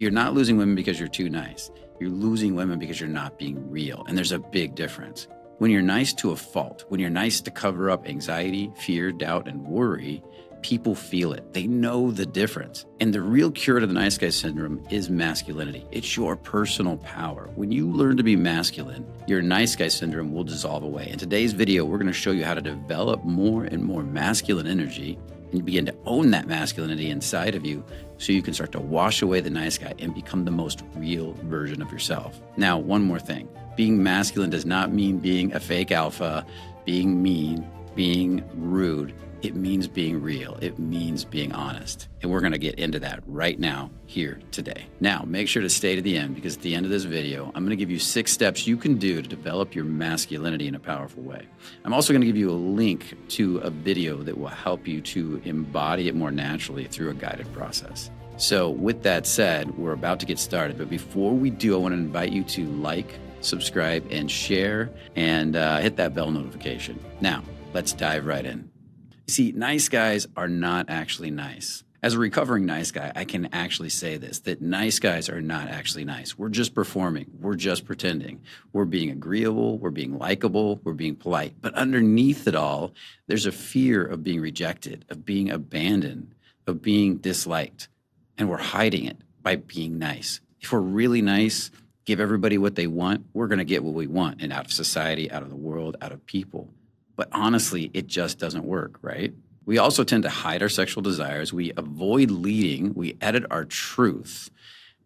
You're not losing women because you're too nice. You're losing women because you're not being real. And there's a big difference. When you're nice to a fault, when you're nice to cover up anxiety, fear, doubt, and worry, people feel it. They know the difference. And the real cure to the nice guy syndrome is masculinity. It's your personal power. When you learn to be masculine, your nice guy syndrome will dissolve away. In today's video, we're going to show you how to develop more and more masculine energy and begin to own that masculinity inside of you so you can start to wash away the nice guy and become the most real version of yourself. Now, one more thing. Being masculine does not mean being a fake alpha, being mean, being rude. It means being real. It means being honest. And we're going to get into that right now, here, today. Now, make sure to stay to the end, because at the end of this video, I'm going to give you 6 steps you can do to develop your masculinity in a powerful way. I'm also going to give you a link to a video that will help you to embody it more naturally through a guided process. So with that said, we're about to get started. But before we do, I want to invite you to like, subscribe, and share, and hit that bell notification. Now, let's dive right in. See, nice guys are not actually nice. As a recovering nice guy, I can actually say this, that nice guys are not actually nice. We're just performing. We're just pretending. We're being agreeable. We're being likable. We're being polite. But underneath it all, there's a fear of being rejected, of being abandoned, of being disliked. And we're hiding it by being nice. If we're really nice, give everybody what they want, we're going to get what we want, and out of society, out of the world, out of people. But honestly, it just doesn't work, right? We also tend to hide our sexual desires. We avoid leading. We edit our truth.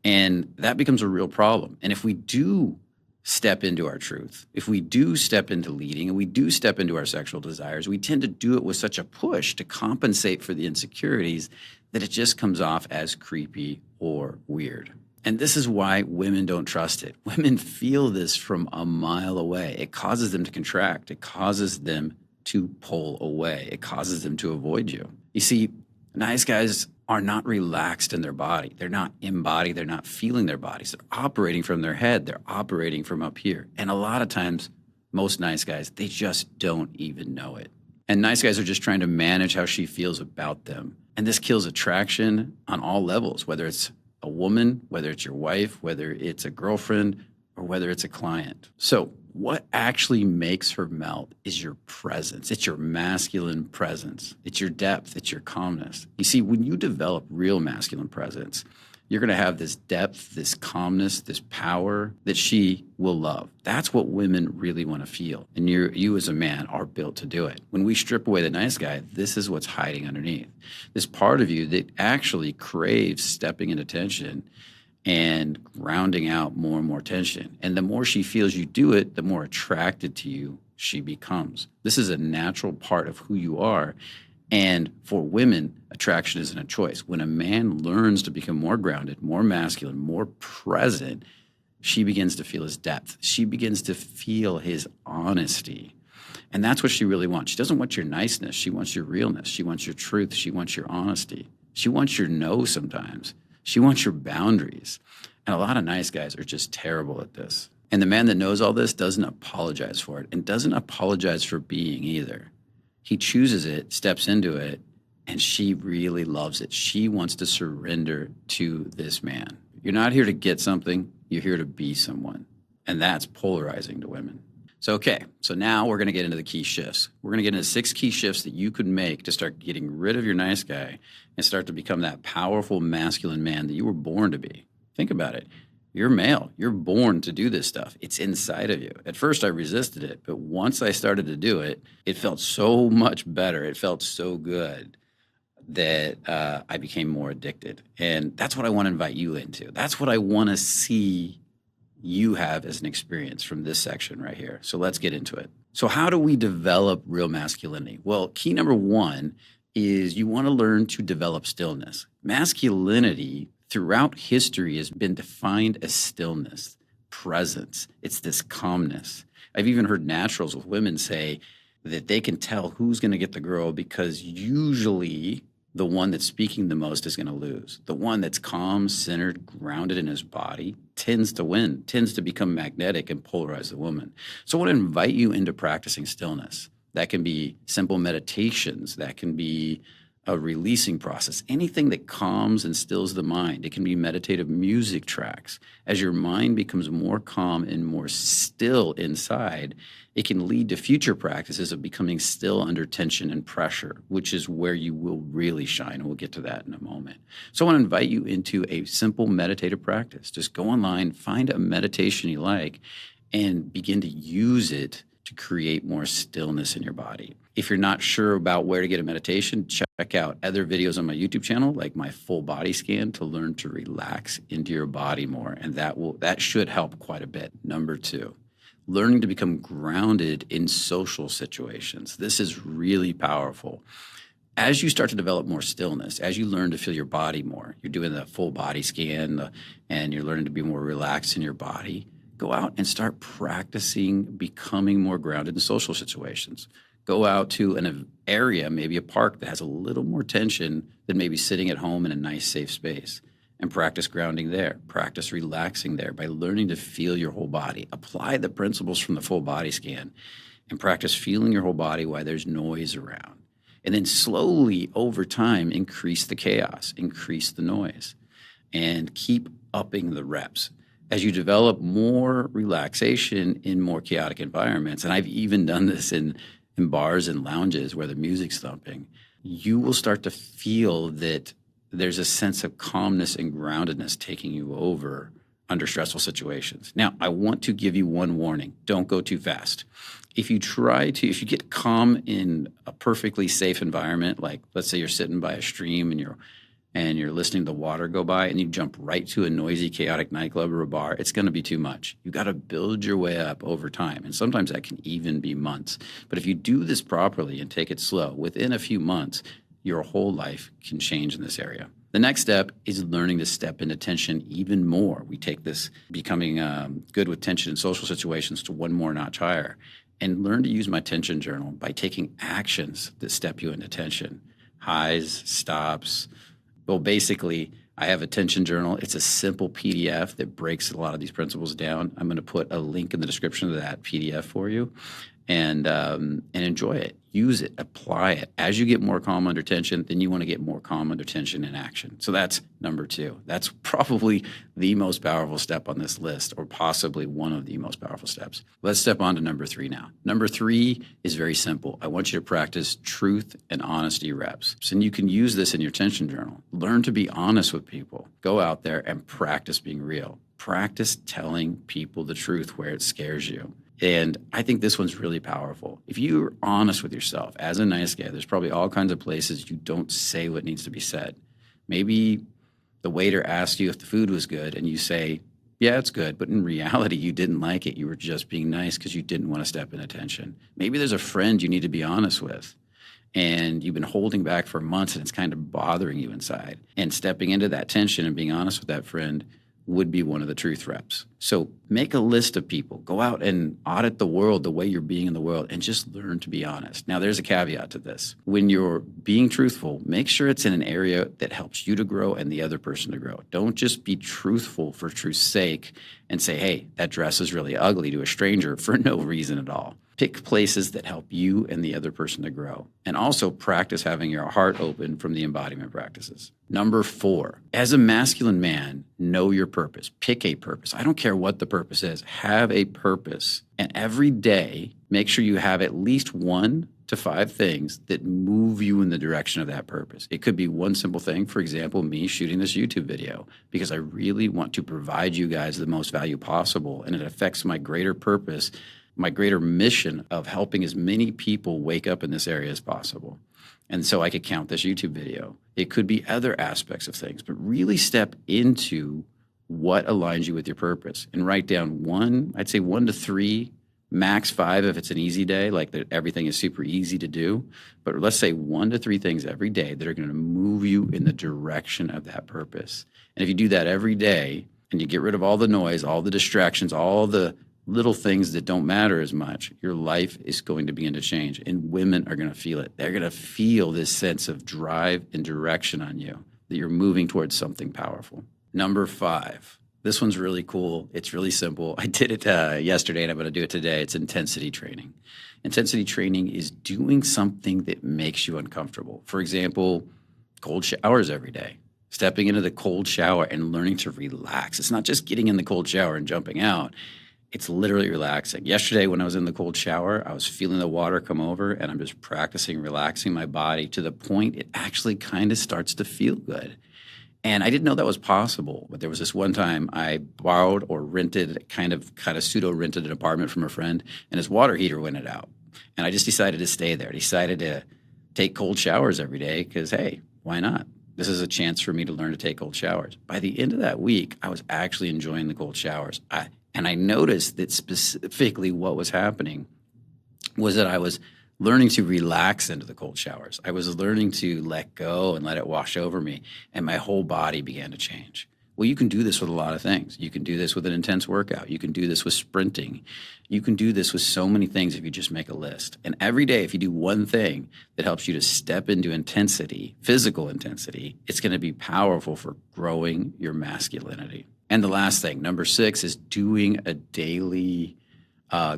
And that becomes a real problem. And if we do step into our truth, if we do step into leading, and we do step into our sexual desires, we tend to do it with such a push to compensate for the insecurities that it just comes off as creepy or weird. And this is why women don't trust it. Women feel this from a mile away. It causes them to contract. It causes them to pull away. It causes them to avoid you. You see, nice guys are not relaxed in their body. They're not embodied. They're not feeling their bodies. They're operating from their head. They're operating from up here. And a lot of times, most nice guys, they just don't even know it. And nice guys are just trying to manage how she feels about them. And this kills attraction on all levels, whether it's a woman, whether it's your wife, whether it's a girlfriend, or whether it's a client. So what actually makes her melt is your presence. It's your masculine presence. It's your depth. It's your calmness. You see, when you develop real masculine presence, you're going to have this depth, this calmness, this power that she will love. That's what women really want to feel. And you as a man are built to do it. When we strip away the nice guy, this is what's hiding underneath. This part of you that actually craves stepping into tension and grounding out more and more tension. And the more she feels you do it, the more attracted to you she becomes. This is a natural part of who you are. And for women, attraction isn't a choice. When a man learns to become more grounded, more masculine, more present, she begins to feel his depth. She begins to feel his honesty. And that's what she really wants. She doesn't want your niceness. She wants your realness. She wants your truth. She wants your honesty. She wants your no sometimes. She wants your boundaries. And a lot of nice guys are just terrible at this. And the man that knows all this doesn't apologize for it, and doesn't apologize for being either. He chooses it, steps into it, and she really loves it. She wants to surrender to this man. You're not here to get something. You're here to be someone. And that's polarizing to women. So now we're going to get into the key shifts. We're going to get into 6 key shifts that you could make to start getting rid of your nice guy and start to become that powerful masculine man that you were born to be. Think about it. You're male. You're born to do this stuff. It's inside of you. At first, I resisted it, but once I started to do it, it felt so much better. It felt so good that I became more addicted. And that's what I want to invite you into. That's what I want to see you have as an experience from this section right here. So let's get into it. So how do we develop real masculinity? Well, key number 1 is you want to learn to develop stillness. Masculinity throughout history has been defined as stillness, presence. It's this calmness. I've even heard naturals with women say that they can tell who's going to get the girl because usually the one that's speaking the most is going to lose. The one that's calm, centered, grounded in his body tends to win, tends to become magnetic and polarize the woman. So I want to invite you into practicing stillness. That can be simple meditations. That can be a releasing process, anything that calms and stills the mind. It can be meditative music tracks. As your mind becomes more calm and more still inside, it can lead to future practices of becoming still under tension and pressure, which is where you will really shine. And we'll get to that in a moment. So I want to invite you into a simple meditative practice. Just go online, find a meditation you like, and begin to use it to create more stillness in your body. If you're not sure about where to get a meditation, check out other videos on my YouTube channel, like my full body scan, to learn to relax into your body more. And that should help quite a bit. Number 2, learning to become grounded in social situations. This is really powerful. As you start to develop more stillness, as you learn to feel your body more, you're doing the full body scan and you're learning to be more relaxed in your body, go out and start practicing becoming more grounded in social situations. Go out to an area, maybe a park that has a little more tension than maybe sitting at home in a nice, safe space, and practice grounding there. Practice relaxing there by learning to feel your whole body. Apply the principles from the full body scan and practice feeling your whole body while there's noise around. And then slowly over time, increase the chaos, increase the noise, and keep upping the reps. As you develop more relaxation in more chaotic environments, and I've even done this in bars and lounges where the music's thumping, you will start to feel that there's a sense of calmness and groundedness taking you over under stressful situations. Now, I want to give you one warning. Don't go too fast. If you get calm in a perfectly safe environment, like let's say you're sitting by a stream and you're listening to water go by and you jump right to a noisy, chaotic nightclub or a bar, it's going to be too much. You got to build your way up over time. And sometimes that can even be months. But if you do this properly and take it slow, within a few months, your whole life can change in this area. The next step is learning to step into tension even more. We take this becoming good with tension in social situations to one more notch higher, and learn to use my tension journal by taking actions that step you into tension. Highs, stops. Well, basically, I have a tension journal. It's a simple PDF that breaks a lot of these principles down. I'm going to put a link in the description of that PDF for you, and enjoy it. Use it. Apply it. As you get more calm under tension, then you want to get more calm under tension in action. So that's number 2. That's probably the most powerful step on this list, or possibly one of the most powerful steps. Let's step on to number 3 now. Number 3 is very simple. I want you to practice truth and honesty reps. And you can use this in your tension journal. Learn to be honest with people. Go out there and practice being real. Practice telling people the truth where it scares you. And I think this one's really powerful. If you're honest with yourself as a nice guy, there's probably all kinds of places you don't say what needs to be said. Maybe the waiter asked you if the food was good and you say, yeah, it's good. But in reality, you didn't like it. You were just being nice because you didn't want to step into tension. Maybe there's a friend you need to be honest with and you've been holding back for months and it's kind of bothering you inside. And stepping into that tension and being honest with that friend would be one of the truth reps. So make a list of people. Go out and audit the world the way you're being in the world and just learn to be honest. Now, there's a caveat to this. When you're being truthful, make sure it's in an area that helps you to grow and the other person to grow. Don't just be truthful for truth's sake and say, hey, that dress is really ugly to a stranger for no reason at all. Pick places that help you and the other person to grow. And also practice having your heart open from the embodiment practices. Number 4, as a masculine man, know your purpose. Pick a purpose. I don't care what the purpose is. Have a purpose. And every day, make sure you have at least 1 to 5 things that move you in the direction of that purpose. It could be one simple thing. For example, me shooting this YouTube video because I really want to provide you guys the most value possible. And it affects my greater purpose, my greater mission of helping as many people wake up in this area as possible. And so I could count this YouTube video. It could be other aspects of things, but really step into what aligns you with your purpose and write down 1 to 3, max 5 if it's an easy day, like that everything is super easy to do. But let's say 1 to 3 things every day that are going to move you in the direction of that purpose. And if you do that every day and you get rid of all the noise, all the distractions, all the little things that don't matter as much, your life is going to begin to change. And women are going to feel it. They're going to feel this sense of drive and direction on you, that you're moving towards something powerful. Number 5. This one's really cool. It's really simple. I did it yesterday and I'm going to do it today. It's intensity training. Intensity training is doing something that makes you uncomfortable. For example, cold showers every day, stepping into the cold shower and learning to relax. It's not just getting in the cold shower and jumping out. It's literally relaxing. Yesterday, when I was in the cold shower, I was feeling the water come over, and I'm just practicing relaxing my body to the point it actually kind of starts to feel good. And I didn't know that was possible. But there was this one time I borrowed or rented, kind of pseudo rented an apartment from a friend, and his water heater went out. And I just decided to stay there. I decided to take cold showers every day because, hey, why not? This is a chance for me to learn to take cold showers. By the end of that week, I was actually enjoying the cold showers. And I noticed that specifically what was happening was that I was learning to relax into the cold showers. I was learning to let go and let it wash over me, and my whole body began to change. Well, you can do this with a lot of things. You can do this with an intense workout. You can do this with sprinting. You can do this with so many things if you just make a list. And every day, if you do one thing that helps you to step into intensity, physical intensity, it's going to be powerful for growing your masculinity. And the last thing, number 6, is doing a daily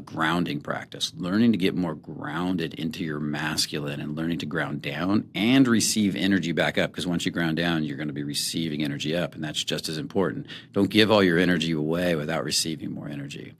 grounding practice, learning to get more grounded into your masculine and learning to ground down and receive energy back up. Because once you ground down, you're going to be receiving energy up, and that's just as important. Don't give all your energy away without receiving more energy.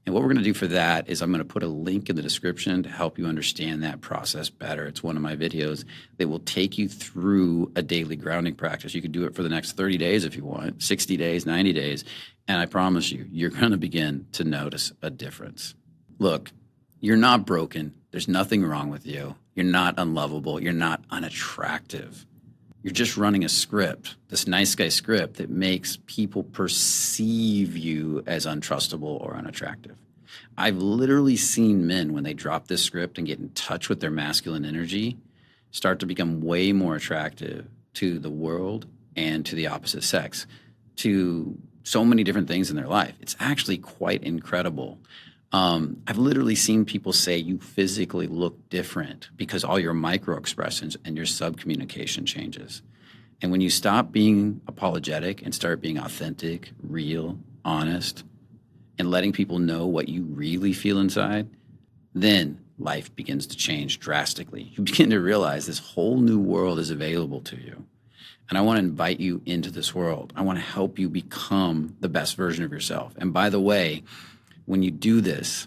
And what we're going to do for that is I'm going to put a link in the description to help you understand that process better. It's one of my videos that will take you through a daily grounding practice. You can do it for the next 30 days if you want, 60 days, 90 days. And I promise you, you're going to begin to notice a difference. Look, you're not broken. There's nothing wrong with you. You're not unlovable. You're not unattractive. You're just running a script, this nice guy script that makes people perceive you as untrustable or unattractive. I've literally seen men, when they drop this script and get in touch with their masculine energy, start to become way more attractive to the world and to the opposite sex, to so many different things in their life. It's actually quite incredible. I've literally seen people say you physically look different because all your micro expressions and your subcommunication changes. And when you stop being apologetic and start being authentic, real, honest, and letting people know what you really feel inside, then life begins to change drastically. You begin to realize this whole new world is available to you. And I want to invite you into this world. I want to help you become the best version of yourself. And by the way, when you do this,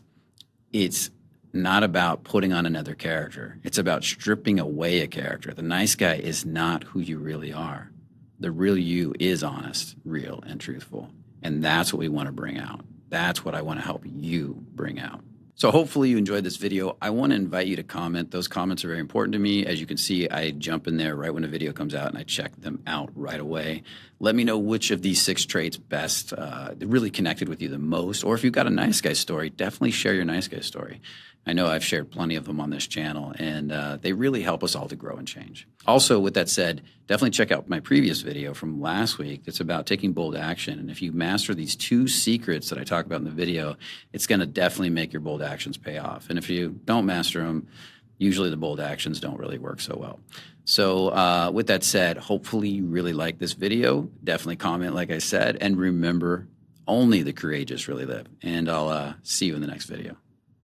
it's not about putting on another character. It's about stripping away a character. The nice guy is not who you really are. The real you is honest, real, and truthful. And that's what we want to bring out. That's what I want to help you bring out. So hopefully you enjoyed this video. I want to invite you to comment. Those comments are very important to me. As you can see, I jump in there right when a video comes out and I check them out right away. Let me know which of these 6 traits best really connected with you the most. Or if you've got a nice guy story, definitely share your nice guy story. I know I've shared plenty of them on this channel, and they really help us all to grow and change. Also, with that said, definitely check out my previous video from last week that's about taking bold action. And if you master these 2 secrets that I talk about in the video, it's going to definitely make your bold actions pay off. And if you don't master them, usually the bold actions don't really work so well. So with that said, hopefully you really like this video. Definitely comment, like I said, and remember, only the courageous really live. And I'll see you in the next video.